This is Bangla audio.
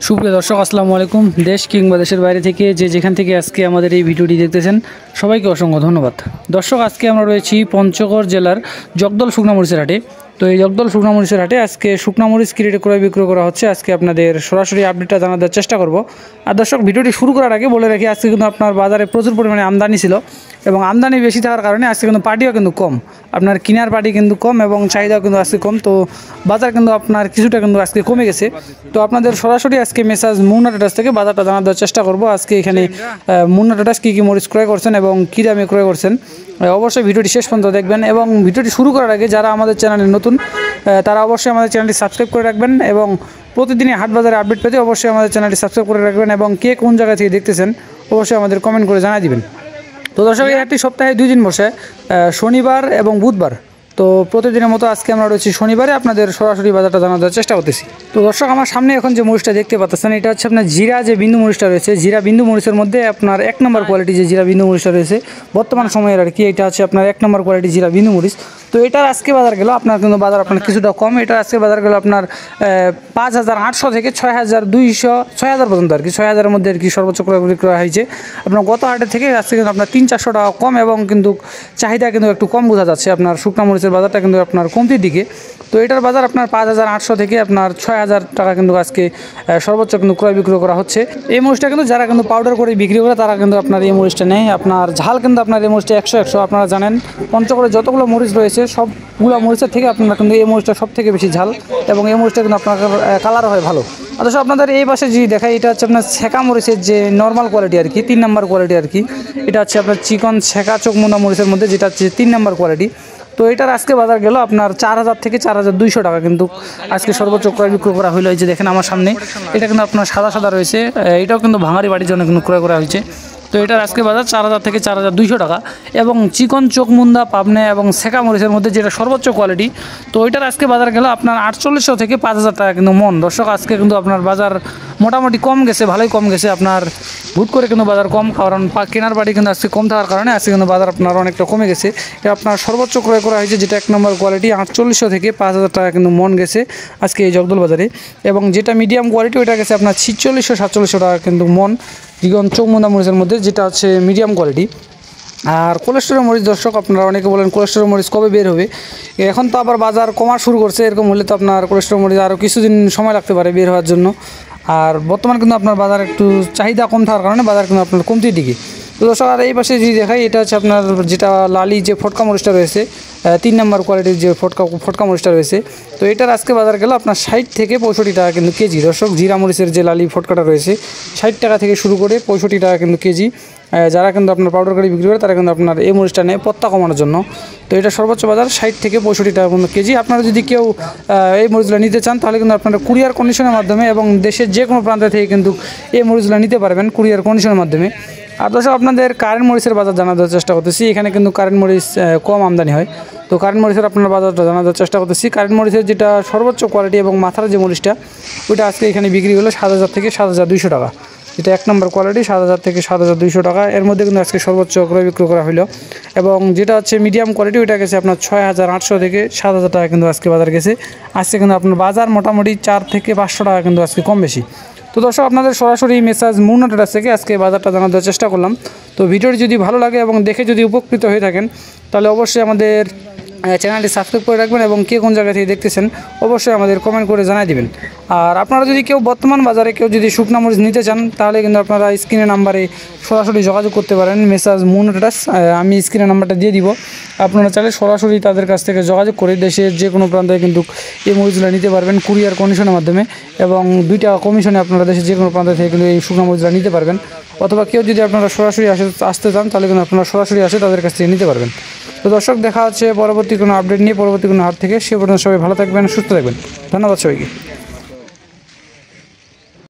সুপ্রিয় দর্শক আসসালামু আলাইকুম। দেশ কিংবা দেশের বাইরে থেকে যেখান থেকে আজকে আমাদের এই ভিডিওটি দেখতেছেন সবাইকে অসংখ্য ধন্যবাদ। দর্শক, আজকে আমরা রয়েছি পঞ্চগড় জেলার জগদল শুকনা মরিচের হাটে। তো এই জগদল শুকনা মরিচের হাটে আজকে শুকনা মরিচ কি রেটে ক্রয় বিক্রয় করা হচ্ছে আজকে আপনাদের সরাসরি আপডেটটা জানার চেষ্টা করব। আর দর্শক, ভিডিওটি শুরু করার আগে বলে রাখি, আজকে কিন্তু আপনার বাজারে প্রচুর পরিমাণে আমদানি ছিল এবং আমদানি বেশি থাকার কারণে আজকে কিন্তু পার্টিও কিন্তু কম, আপনার কিনার পার্টি কিন্তু কম এবং চাহিদাও কিন্তু আজকে কম। তো বাজার কিন্তু আপনার কিছুটা কিন্তু আজকে কমে গেছে। তো আপনাদের সরাসরি আজকে মেসাজ মুন্না ট্রেডার্স থেকে বাজারটা জানার দেওয়ার চেষ্টা করব। আজকে এখানে মুন্না ট্রেডার্স কী কী মরিচ ক্রয় করছেন এবং কী দামে ক্রয় করছেন অবশ্যই ভিডিওটি শেষ পর্যন্ত দেখবেন। এবং ভিডিওটি শুরু করার আগে যারা আমাদের চ্যানেলে নতুন তারা অবশ্যই আমাদের চ্যানেলটি সাবস্ক্রাইব করে রাখবেন এবং প্রতিদিনই হাট বাজারে আপডেট পেতে অবশ্যই আমাদের চ্যানেলটি সাবস্ক্রাইব করে রাখবেন এবং কে কোন জায়গা থেকে দেখতেছেন অবশ্যই আমাদের কমেন্ট করে জানিয়ে দিবেন। তো দর্শক, এই হাটটি সপ্তাহে 2 দিন বসে, শনিবার এবং বুধবার। তো প্রতিদিনের মতো আজকে আমরা রয়েছি শনিবারে, আপনাদের সরাসরি বাজারটা জানার চেষ্টা করতেছি। তো দর্শক, আমার সামনে এখন যে মরিচটা দেখতে পাচ্ছেন এটা হচ্ছে আপনার জিরা যে বিন্দু মরিচটা রয়েছে, জিরা বিন্দু মরিচের মধ্যে আপনার 1 নম্বর কোয়ালিটি যে জিরা বিন্দু মরিচটা রয়েছে বর্তমান সময়ের আর কি, এটা হচ্ছে আপনার 1 নম্বর কোয়ালিটি জিরা বিন্দু মরিচ। তো এটার আজকে বাজার গেল আপনার কিন্তু বাজার আপনার কিছুটা কম। এটার আজকে বাজার গেল আপনার 5,800 থেকে 6,200 6,000 পর্যন্ত আর কি, 6,000-এর মধ্যে আর কি সর্বোচ্চ ক্রয় বিক্রয় হয়েছে। আপনার গত হাটের থেকে আজকে কিন্তু আপনার 300-400 টাকা কম এবং কিন্তু চাহিদা কিন্তু একটু কম বোঝা যাচ্ছে। আপনার শুকনা মরিচের বাজারটা কিন্তু আপনার কমতির দিকে। তো এটার বাজার আপনার 5,800 থেকে আপনার 6,000 টাকা কিন্তু আজকে সর্বোচ্চ কিন্তু ক্রয় বিক্রয় করা হচ্ছে। এই মরিচটা কিন্তু যারা কিন্তু পাউডার করে বিক্রি করে তারা কিন্তু আপনার এই মরিচটা নেয়। আপনার ঝাল কিন্তু আপনার এই মরিচটা 100 আপনারা জানেন পঞ্চগড়ে যতগুলো মরিচ রয়েছে সবগুলো মরিচের থেকে আপনার কিন্তু এই মরিচটা সব থেকে বেশি ঝাল এবং এই মরিচটা কিন্তু আপনার কালার হয় ভালো। অথচ আপনাদের এই পাশে যদি দেখাই, এটা হচ্ছে আপনার ছেঁকা মরিচের যে নর্মাল কোয়ালিটি আর কি, 3 নম্বর কোয়ালিটি আর কি। এটা হচ্ছে আপনার চিকন ছেঁকা চোখমুন্ডা মরিচের মধ্যে যেটা হচ্ছে 3 নম্বর কোয়ালিটি। তো এটার আজকে বাজার গেল আপনার 4,000 থেকে 4,200 টাকা কিন্তু আজকে সর্বোচ্চ ক্রয় বিক্রয় করা হলো। এই যে দেখেন আমার সামনে, এটা কিন্তু আপনার সাদা সাদা রয়েছে, এটাও কিন্তু ভাঙারি বাড়ির জন্য কিন্তু ক্রয় করা হয়েছে। তো এটার আজকে বাজার 4,000 থেকে 4,200 টাকা এবং চিকন চোখমুন্দা পাবনা এবং সেকা মরিচের মধ্যে যেটা সর্বোচ্চ কোয়ালিটি, তো ওইটার আজকে বাজার গেল আপনার 4,800 থেকে 5,000 টাকা কিন্তু মন। দর্শক, আজকে কিন্তু আপনার বাজার মোটামুটি কম গেছে, ভালোই কম গেছে। আপনার হুট করে কিন্তু বাজার কম, কারণ কেনার বাড়ি কিন্তু আজকে কম থাকার কারণে আজকে কিন্তু বাজার আপনার অনেকটা কমে গেছে। আপনার সর্বোচ্চ ক্রয় করা হয়েছে যেটা 1 নম্বর কোয়ালিটি 4,800 থেকে 5,000 টাকা কিন্তু মন গেছে আজকে এই জগদল বাজারে। এবং যেটা মিডিয়াম কোয়ালিটি ওইটা গেছে আপনার 4,600-4,700 টাকা কিন্তু মন চিকন চৌমুন্দা মরিচের মধ্যে, যেটা হচ্ছে মিডিয়াম কোয়ালিটি। আর কোলেস্টোরেল মরিচ দর্শক, আপনারা অনেকে বলেন কোলেস্টোরেল মরিচ কবে বের হবে, এখন তো আবার বাজার কমা শুরু করছে। এরকম হলে তো আপনার কোলেস্টোরেল মরিচ আরও কিছুদিন সময় লাগতে পারে বের হওয়ার জন্য। আর বর্তমান কিন্তু আপনার বাজার একটু চাহিদা কম থাকার কারণে বাজার কিন্তু আপনার কমতির দিকে। তো দর্শক, আর এই পাশে যদি দেখাই, এটা হচ্ছে আপনার যেটা লালি যে ফটকা মরিচটা রয়েছে 3 নম্বর কোয়ালিটির যে ফটকা মরিচটা রয়েছে, তো এটার আজকে বাজার গেল আপনার 60 থেকে 65 টাকা কিন্তু কেজি। দর্শক, জিরা মরিচের যে লালি ফটকাটা রয়েছে 60 টাকা থেকে শুরু করে 65 টাকা কিন্তু কেজি। যারা কিন্তু আপনার পাউডার করে বিক্রি করে তারা কিন্তু আপনার এই মরিচটা নেয় পত্তা কমানোর জন্য। তো এটা সর্বোচ্চ বাজার 60 থেকে 65 টাকা কিন্তু কেজি। আপনারা যদি কেউ এই মরিচগুলো নিতে চান তাহলে কিন্তু আপনারা কুরিয়ার কন্ডিশনের মাধ্যমে এবং দেশের যে কোনো প্রান্ত থেকে কিন্তু এই মরিচগুলো নিতে পারবেন কুরিয়ার কন্ডিশনের মাধ্যমে। আর দর্শক, আপনাদের কারেন্ট মরিচের বাজার জানার চেষ্টা করতেছি। এখানে কিন্তু কারেন্ট মরিচ কম আমদানি হয়, তো কারেন্ট মরিচের আপনার বাজারটা জানার চেষ্টা করতেছি। কারেন্ট মরিচের যেটা সর্বোচ্চ কোয়ালিটি এবং মাথার যে মরিচটা ওইটা আজকে এখানে বিক্রি হলো 7,000 থেকে 7,200 টাকা। এটা 1 নম্বর কোয়ালিটি 7,000 থেকে 7,200 টাকা। এর মধ্যে কিন্তু আজকে সর্বোচ্চ ক্রয় বিক্রয় করা হলো। এবং যেটা হচ্ছে মিডিয়াম কোয়ালিটি ওইটা গেছে আপনার 6,800 থেকে 7,000 টাকা কিন্তু আজকে বাজার গেছে। আজকে কিন্তু আপনার বাজার মোটামুটি 4 থেকে 500 টাকা কিন্তু আজকে কম বেশি। তো দর্শক, আপনাদের সরাসরি মেসাজ মুন্না ট্রেডার্স থেকে আজকে বাজারটা জানার চেষ্টা করলাম। তো ভিডিওটি যদি ভালো লাগে এবং দেখে যদি উপকৃত হয়ে থাকেন তাহলে অবশ্যই আমাদের চ্যানেলটি সাবস্ক্রাইব করে রাখবেন এবং কে কোন জায়গা থেকে দেখতেছেন অবশ্যই আমাদের কমেন্ট করে জানিয়ে দিবেন। আর আপনারা যদি কেউ বর্তমান বাজারে কেউ যদি শুকনা মরিচ নিতে চান তাহলে কিন্তু আপনারা স্ক্রিনের নাম্বারে সরাসরি যোগাযোগ করতে পারেন, মেসাজ মুন্না ট্রেডার্স। আমি স্ক্রিনের নাম্বারটা দিয়ে দিব, আপনারা চাইলে সরাসরি তাদের কাছ থেকে যোগাযোগ করে দেশের যে কোনো প্রান্তে কিন্তু এই মরিচগুলো নিতে পারবেন কুরিয়ার কন্ডিশনের মাধ্যমে এবং 2 টাকা কমিশনে আপনারা দেশের যে কোনো প্রান্ত থেকে কিন্তু এই শুকনা মরিচগুলো নিতে পারবেন। অথবা কেউ যদি আপনারা সরাসরি আসতে চান তাহলে কিন্তু আপনারা সরাসরি আসে তাদের কাছ থেকে নিতে পারবেন। তো দর্শক, দেখা হচ্ছে পরবর্তী কোনো আপডেট নিয়ে পরবর্তী কোনো হাট থেকে। সে পর্যন্ত সবাই ভালো থাকবেন, সুস্থ থাকবেন। ধন্যবাদ সবাইকে।